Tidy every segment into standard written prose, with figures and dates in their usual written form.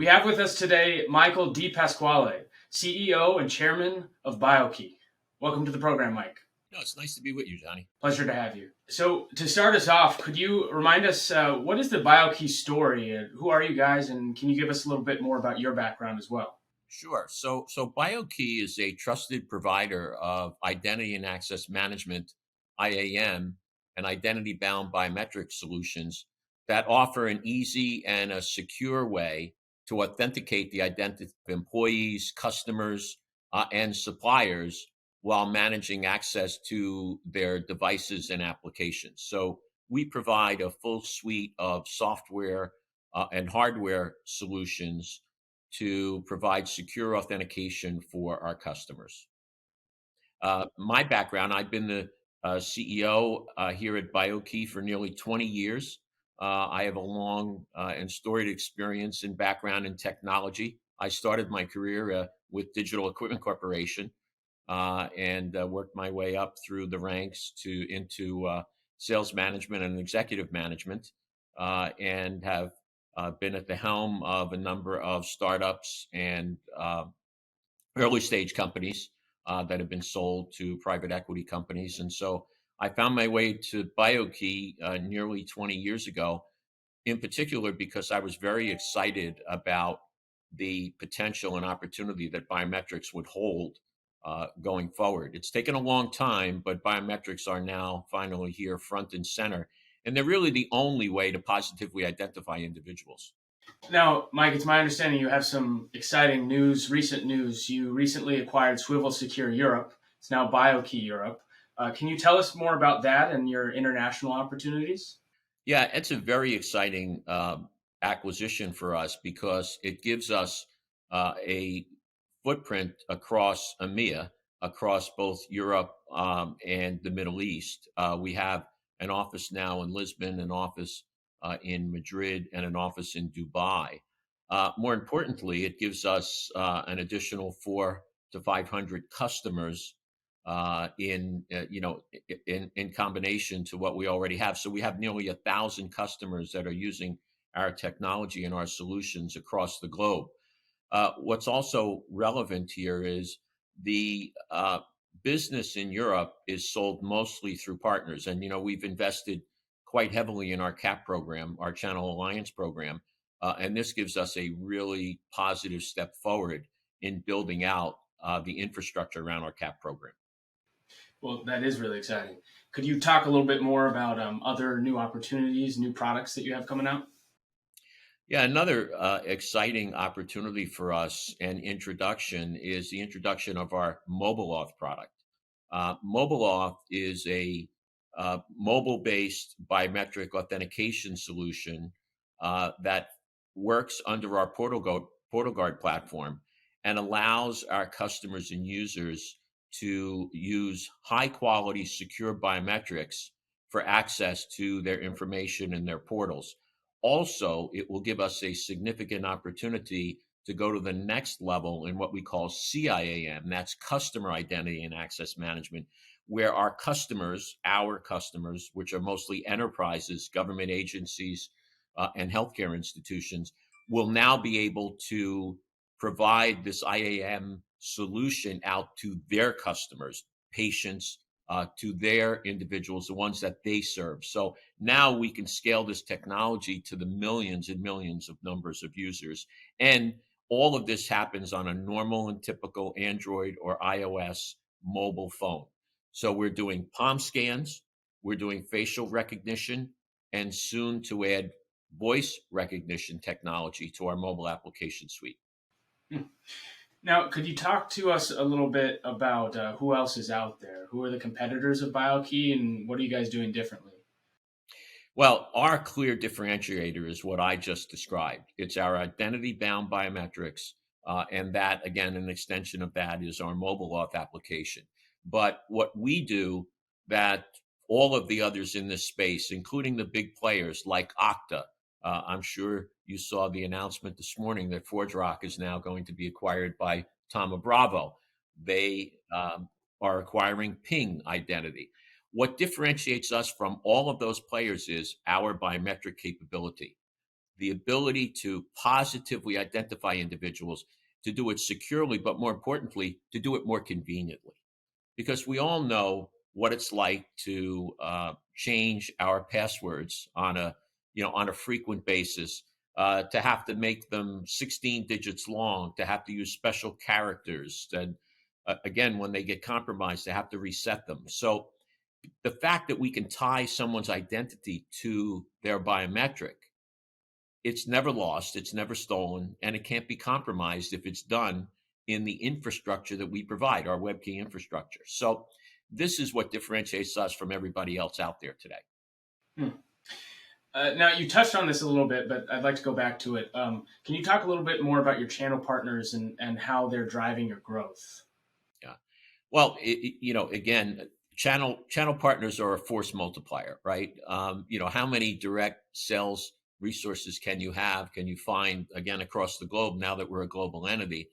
We have with us today Michael DePasquale, CEO and Chairman of BioKey. Welcome to the program, Mike. No, it's nice to be with you, Johnny. Pleasure to have you. So to start us off, could you remind us what is the BioKey story? Who are you guys, and can you give us a little bit more about your background as well? Sure. So BioKey is a trusted provider of identity and access management, IAM, and identity-bound biometric solutions that offer an easy and a secure way to authenticate the identity of employees, customers, and suppliers while managing access to their devices and applications. So we provide a full suite of software and hardware solutions to provide secure authentication for our customers. My background, I've been the CEO here at BioKey for nearly 20 years. I have a long and storied experience and background in technology. I started my career with Digital Equipment Corporation and worked my way up through the ranks into sales management and executive management, and have been at the helm of a number of startups and early stage companies that have been sold to private equity companies. And so I found my way to BioKey nearly 20 years ago, in particular because I was very excited about the potential and opportunity that biometrics would hold going forward. It's taken a long time, but biometrics are now finally here front and center. And they're really the only way to positively identify individuals. Now, Mike, it's my understanding you have some exciting news, recent news. You recently acquired Swivel Secure Europe. It's now BioKey Europe. Can you tell us more about that and your international opportunities? Yeah, it's a very exciting acquisition for us because it gives us a footprint across EMEA, across both Europe and the Middle East. We have an office now in Lisbon, an office in Madrid, and an office in Dubai. More importantly, it gives us an additional 400 to 500 customers in combination to what we already have. So we have nearly 1,000 customers that are using our technology and our solutions across the globe. What's also relevant here is the business in Europe is sold mostly through partners. And, we've invested quite heavily in our CAP program, our Channel Alliance program. And this gives us a really positive step forward in building out the infrastructure around our CAP program. Well, that is really exciting. Could you talk a little bit more about other new opportunities, new products that you have coming out? Yeah, another exciting opportunity for us and introduction is the introduction of our MobileAuth product. MobileAuth is a mobile-based biometric authentication solution that works under our PortalGuard platform and allows our customers and users to use high-quality, secure biometrics for access to their information in their portals. Also, it will give us a significant opportunity to go to the next level in what we call CIAM, that's Customer Identity and Access Management, where our customers, which are mostly enterprises, government agencies, and healthcare institutions, will now be able to provide this IAM solution out to their customers, patients, to their individuals, the ones that they serve. So now we can scale this technology to the millions and millions of numbers of users. And all of this happens on a normal and typical Android or iOS mobile phone. So we're doing palm scans, we're doing facial recognition, and soon to add voice recognition technology to our mobile application suite. Now, could you talk to us a little bit about who else is out there? Who are the competitors of BioKey, and what are you guys doing differently? Well, our clear differentiator is what I just described. It's our identity-bound biometrics, and that, again, an extension of that is our MobileAuth application. But what we do that all of the others in this space, including the big players like Okta, I'm sure you saw the announcement this morning that ForgeRock is now going to be acquired by Thoma Bravo. They are acquiring Ping Identity. What differentiates us from all of those players is our biometric capability. the ability to positively identify individuals, to do it securely, but more importantly, to do it more conveniently. Because we all know what it's like to change our passwords on a on a frequent basis, to have to make them 16 digits long, to have to use special characters, and again, when they get compromised, they have to reset them. So the fact that we can tie someone's identity to their biometric, it's never lost, it's never stolen, and it can't be compromised if it's done in the infrastructure that we provide, our WebKey infrastructure. So this is what differentiates us from everybody else out there today. Hmm. Now, you touched on this a little bit, but I'd like to go back to it. Can you talk a little bit more about your channel partners and how they're driving your growth? Yeah. Well, again, channel partners are a force multiplier, right? How many direct sales resources can you have? Can you find again across the globe now that we're a global entity?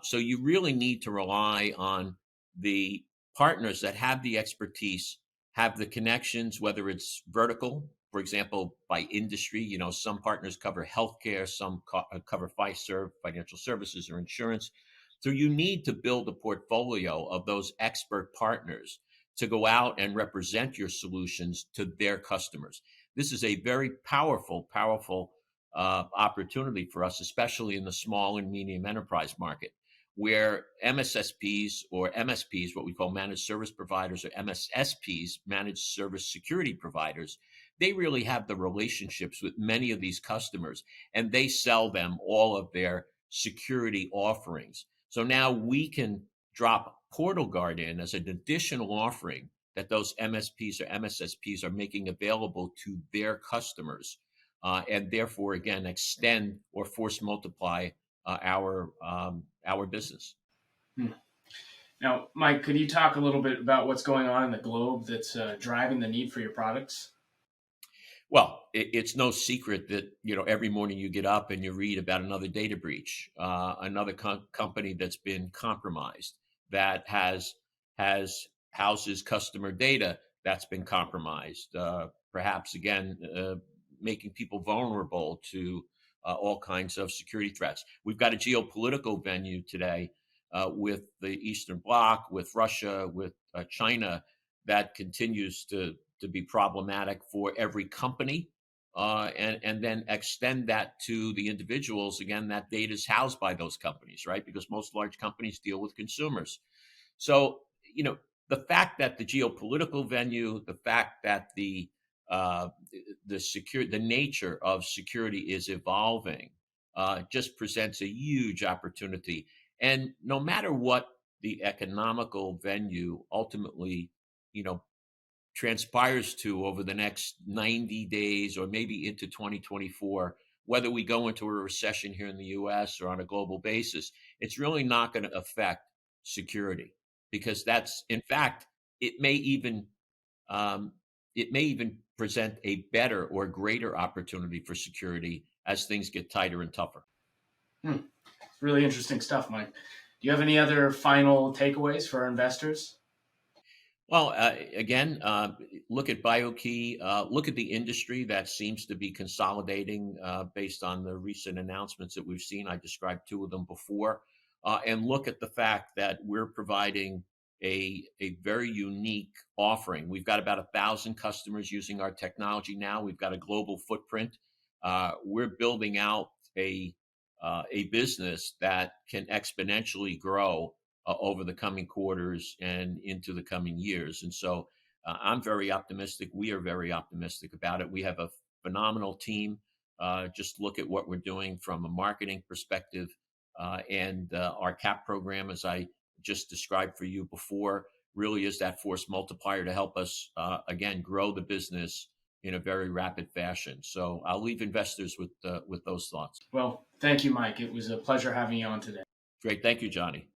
So you really need to rely on the partners that have the expertise, have the connections, whether it's vertical, for example, by industry. Some partners cover healthcare, some cover FISERV, financial services, or insurance. So you need to build a portfolio of those expert partners to go out and represent your solutions to their customers. This is a very powerful opportunity for us, especially in the small and medium enterprise market, where MSSPs or MSPs, what we call managed service providers, or MSSPs, managed service security providers, they really have the relationships with many of these customers, and they sell them all of their security offerings. So now we can drop PortalGuard in as an additional offering that those MSPs or MSSPs are making available to their customers, and therefore, again, extend or force multiply our business. Hmm. Now, Mike, could you talk a little bit about what's going on in the globe that's driving the need for your products? Well, it's no secret that every morning you get up and you read about another data breach, another company that's been compromised, that houses customer data that's been compromised, perhaps again making people vulnerable to all kinds of security threats. We've got a geopolitical venue today with the Eastern Bloc, with Russia, with China, that continues to be problematic for every company, and then extend that to the individuals. Again, that data is housed by those companies, right? Because most large companies deal with consumers. So, the fact that the geopolitical venue, the fact that the nature of security is evolving, just presents a huge opportunity. And no matter what the economical venue ultimately, transpires to over the next 90 days or maybe into 2024, whether we go into a recession here in the US or on a global basis, it's really not going to affect security, because that's, in fact, it may even present a better or greater opportunity for security as things get tighter and tougher. Hmm. Really interesting stuff, Mike. Do you have any other final takeaways for our investors? Well, again, look at BioKey, look at the industry that seems to be consolidating based on the recent announcements that we've seen. I described two of them before. And look at the fact that we're providing a very unique offering. We've got about 1,000 customers using our technology now. We've got a global footprint. We're building out a business that can exponentially grow over the coming quarters and into the coming years. And so I'm very optimistic. We are very optimistic about it. We have a phenomenal team. Just look at what we're doing from a marketing perspective, and our CAP program, as I just described for you before, really is that force multiplier to help us, again, grow the business in a very rapid fashion. So I'll leave investors with those thoughts. Well, thank you, Mike. It was a pleasure having you on today. Great. Thank you, Johnny.